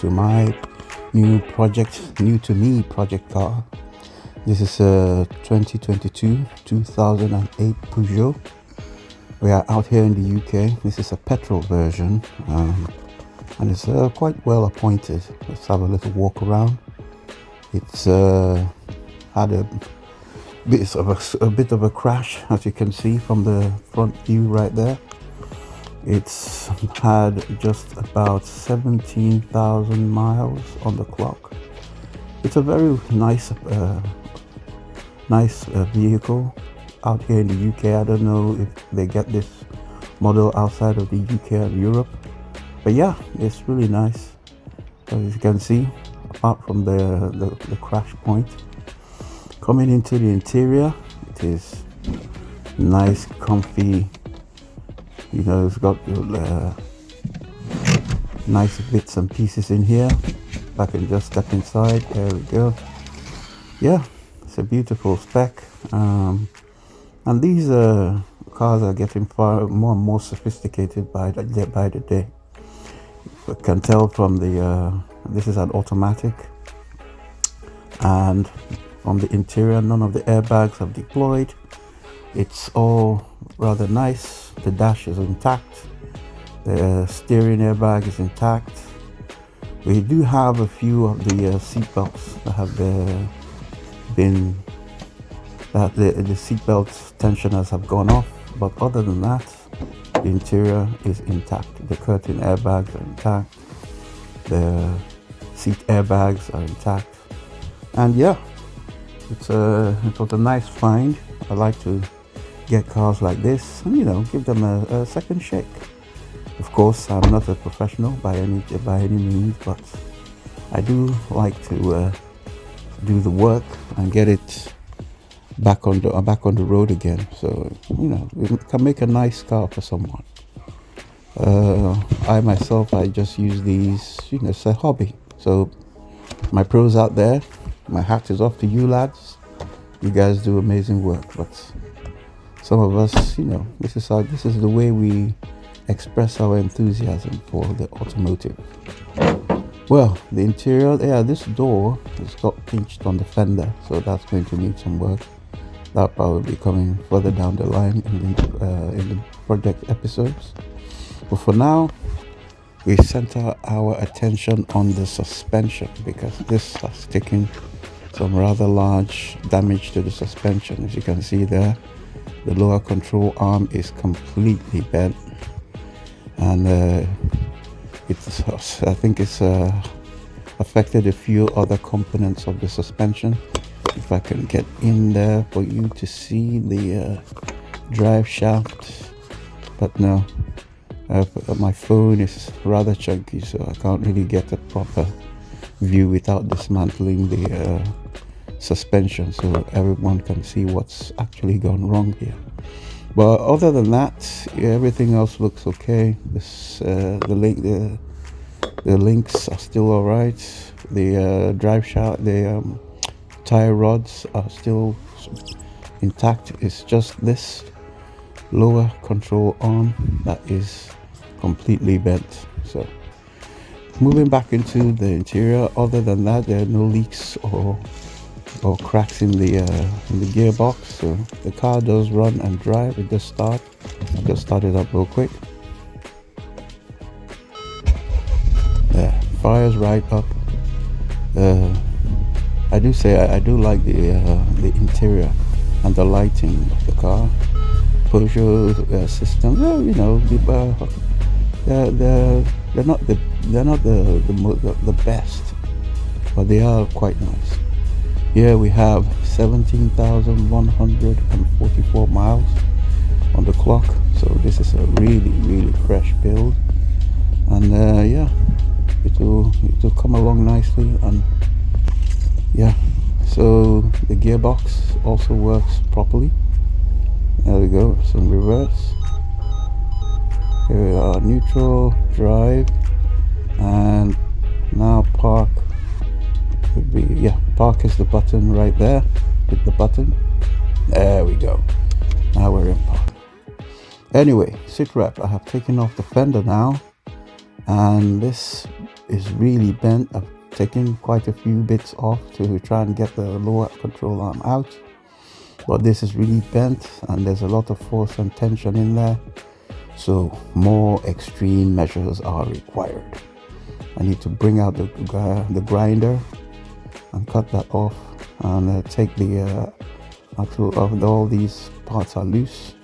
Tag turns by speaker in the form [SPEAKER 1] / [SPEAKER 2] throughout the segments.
[SPEAKER 1] to my new to me project car. This is a 2022 2008 Peugeot. We are out here in the UK. This is a petrol version, and it's quite well appointed. Let's have a little walk around. It's had a bit of a crash, as you can see from the front view right there. It's had just about 17,000 miles on the clock. It's a very nice vehicle out here in the UK. I don't know if they get this model outside of the UK and Europe, but yeah, it's really nice. As you can see, apart from the crash point. Coming into the interior, it is nice, comfy. You know, it's got nice bits and pieces in here. I can just step inside. There we go. Yeah, it's a beautiful spec. And these cars are getting far more and more sophisticated by the day. You can tell from the this is an automatic, and on the interior, none of the airbags have deployed. It's all rather nice. The dash is intact. The steering airbag is intact. We do have a few of the seat belts that have the seatbelt tensioners have gone off, but other than that, the interior is intact. The curtain airbags are intact. The seat airbags are intact. And yeah, it was a nice find. I like to get cars like this and, you know, give them a second shake. Of course, I'm not a professional by any means, but I do like to do the work and get it back on the road again. So, you know, it can make a nice car for someone. I myself, I just use these, you know, it's a hobby. So my pros out there, my hat is off to you lads. You guys do amazing work, but some of us, you know, this is the way we express our enthusiasm for the automotive. Well, the interior, yeah, this door has got pinched on the fender, so that's going to need some work. That'll probably be coming further down the line in the project episodes. But for now, we center our attention on the suspension, because this has taken some rather large damage to the suspension. As you can see there, the lower control arm is completely bent, and I think it's affected a few other components of the suspension. If I can get in there for you to see the drive shaft, but no, my phone is rather chunky, so I can't really get a proper view without dismantling the suspension, so everyone can see what's actually gone wrong here. But other than that, yeah, everything else looks okay. The links are still all right. The drive shaft, the tire rods are still intact. It's just this lower control arm that is completely bent. So moving back into the interior, other than that, there are no leaks or cracks in the gearbox. So the car does run and drive. It does start. I'll just start it up real quick. Yeah, fires right up. I do say I do like the interior and the lighting of the car. Peugeot system, well, you know, they're not the best, but they are quite nice. Here we have 17,144 miles on the clock, so this is a really fresh build, and yeah, it will come along nicely. And yeah, so the gearbox also works properly. There we go, some reverse. Here we are, neutral, drive, and now park. Would be, yeah, park is the button right there. Hit the button. There we go. Now we're in park. Anyway, sit rep. I have taken off the fender now, and this is really bent. I've taken quite a few bits off to try and get the lower control arm out, but this is really bent and there's a lot of force and tension in there, so more extreme measures are required. I need to bring out the grinder and cut that off and take the all these parts are loose.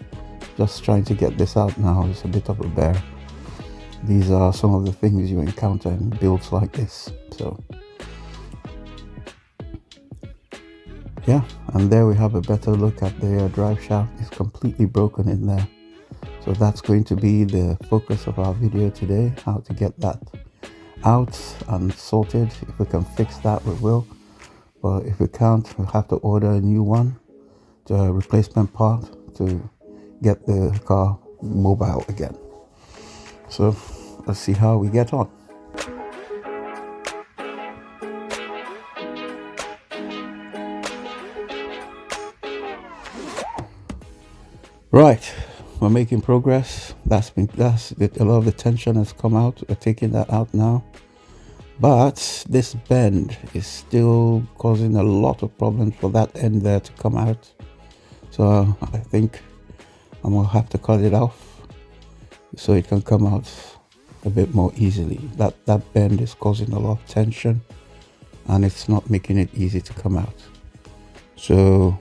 [SPEAKER 1] Just trying to get this out now is a bit of a bear. These are some of the things you encounter in builds like this. So yeah, and there we have a better look at the drive shaft. It's completely broken in there. So that's going to be the focus of our video today, how to get that out and sorted. If we can fix that, we will, but if we can't, we'll have to order a new one, the replacement part, to get the car mobile again. So let's see how we get on. Right, we're making progress. A lot of the tension has come out. We're taking that out now, but this bend is still causing a lot of problems for that end there to come out. So I think I'm gonna have to cut it off so it can come out a bit more easily. That bend is causing a lot of tension and it's not making it easy to come out. So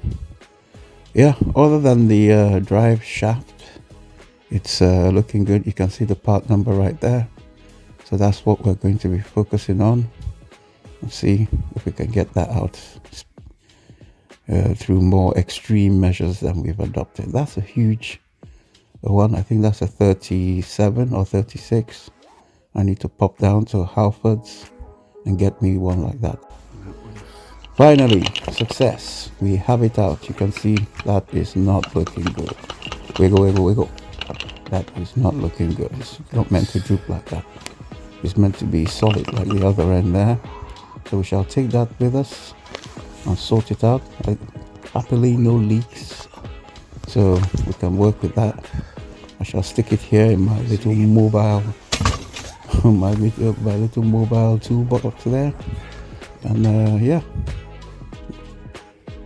[SPEAKER 1] yeah, other than the drive shaft, it's looking good. You can see the part number right there. So that's what we're going to be focusing on. Let's see if we can get that out through more extreme measures than we've adopted. That's a huge one. I think that's a 37 or 36. I need to pop down to Halfords and get me one like that. Finally, success. We have it out. You can see that is not looking good. Wiggle, wiggle, wiggle. That is not looking good. It's not meant to droop like that. It's meant to be solid like the other end there. So we shall take that with us and sort it out. Happily, no leaks, so we can work with that. I shall stick it here in my little mobile, my little mobile toolbox there, and yeah,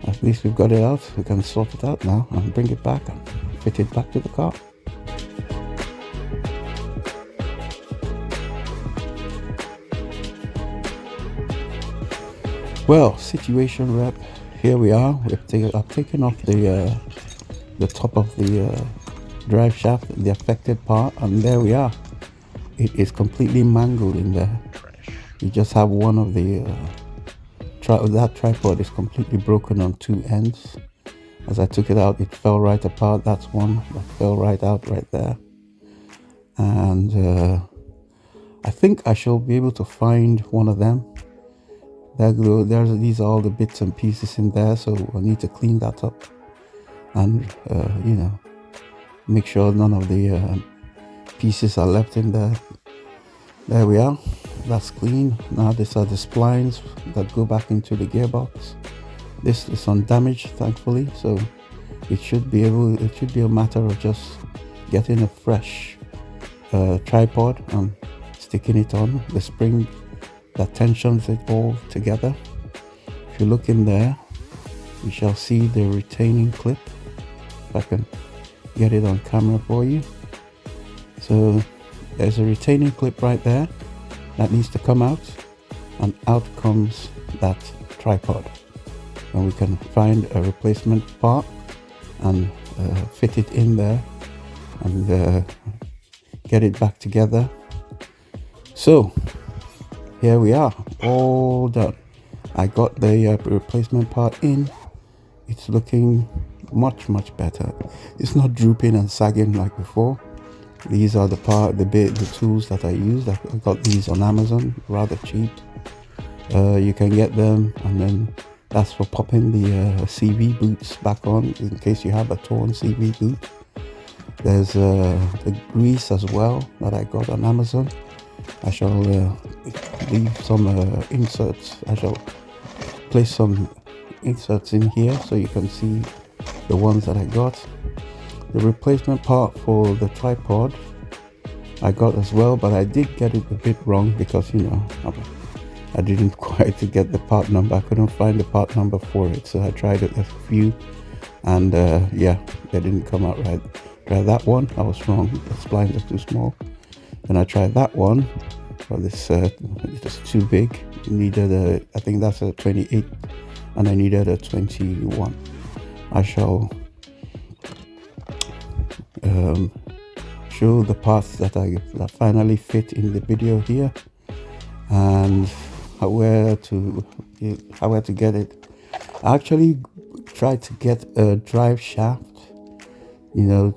[SPEAKER 1] at least we've got it out. We can sort it out now and bring it back and fit it back to the car. Well, situation rep, here we are. I've taken off the top of the drive shaft, the affected part, and there we are. It is completely mangled in there. You just have one of the that tripod is completely broken on two ends. As I took it out, it fell right apart. That's one that fell right out right there. And I think I shall be able to find one of them. These are all the bits and pieces in there, so I need to clean that up and you know, make sure none of the pieces are left in there. There we are. That's clean. Now these are the splines that go back into the gearbox. This is undamaged, thankfully, so it should be a matter of just getting a fresh tripod and sticking it on the spring that tensions it all together. If you look in there, you shall see the retaining clip. If I can get it on camera for you. So there's a retaining clip right there that needs to come out, and out comes that tripod. And we can find a replacement part and fit it in there and get it back together. So here we are, all done. I got the replacement part in. It's looking much better. It's not drooping and sagging like before. These are the tools that I use. I got these on Amazon, rather cheap. You can get them, and then that's for popping the CV boots back on in case you have a torn CV boot. There's the grease as well that I got on Amazon. I shall leave some inserts. I shall place some inserts in here so you can see the ones that I got. The replacement part for the tripod I got as well, but I did get it a bit wrong because, you know, I didn't quite get the part number. I couldn't find the part number for it, so I tried it a few, and yeah, they didn't come out right. Tried that one, I was wrong, the splines are too small. Then I tried that one, but this it was too big. It needed a, I think that's a 28, and I needed a 21. I shall show the parts that finally fit in the video here, and where to get it. I actually tried to get a drive shaft, you know,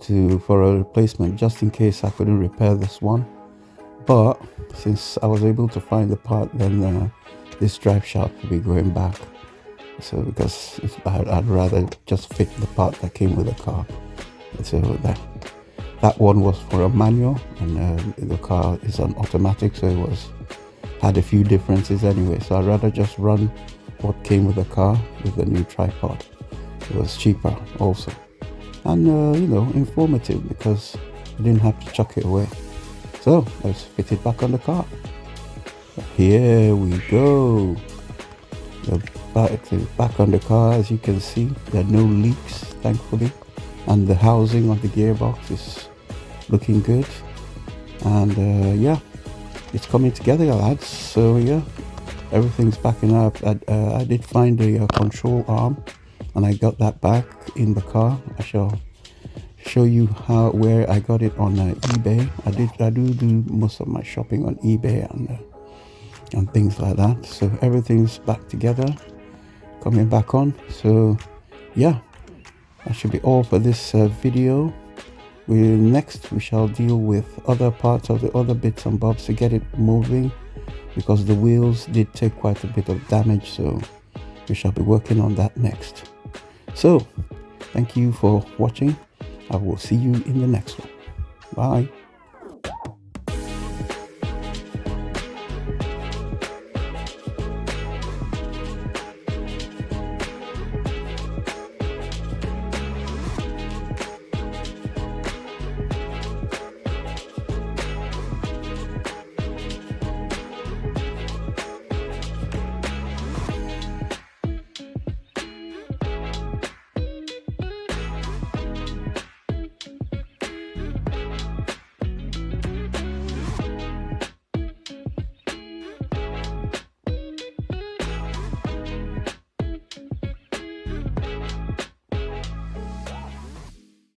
[SPEAKER 1] for a replacement, just in case I couldn't repair this one. But since I was able to find the part, then this drive shaft will be going back. So because I'd rather just fit the part that came with the car. So that one was for a manual, and the car is an automatic, so it had a few differences anyway. So I'd rather just run what came with the car with the new tripod. It was cheaper also, and you know, informative, because I didn't have to chuck it away. So let's fit it back on the car. Here we go. The back on the car, as you can see, there are no leaks, thankfully, and the housing of the gearbox is looking good, and yeah, it's coming together, lads. So yeah, everything's backing up. I did find the control arm, and I got that back in the car. I shall show you where I got it on eBay. I do most of my shopping on eBay and things like that. So everything's back together, coming back on. So yeah, that should be all for this video. Next we shall deal with other parts of the other bits and bobs to get it moving, because the wheels did take quite a bit of damage, so we shall be working on that next. So thank you for watching. I will see you in the next one. Bye.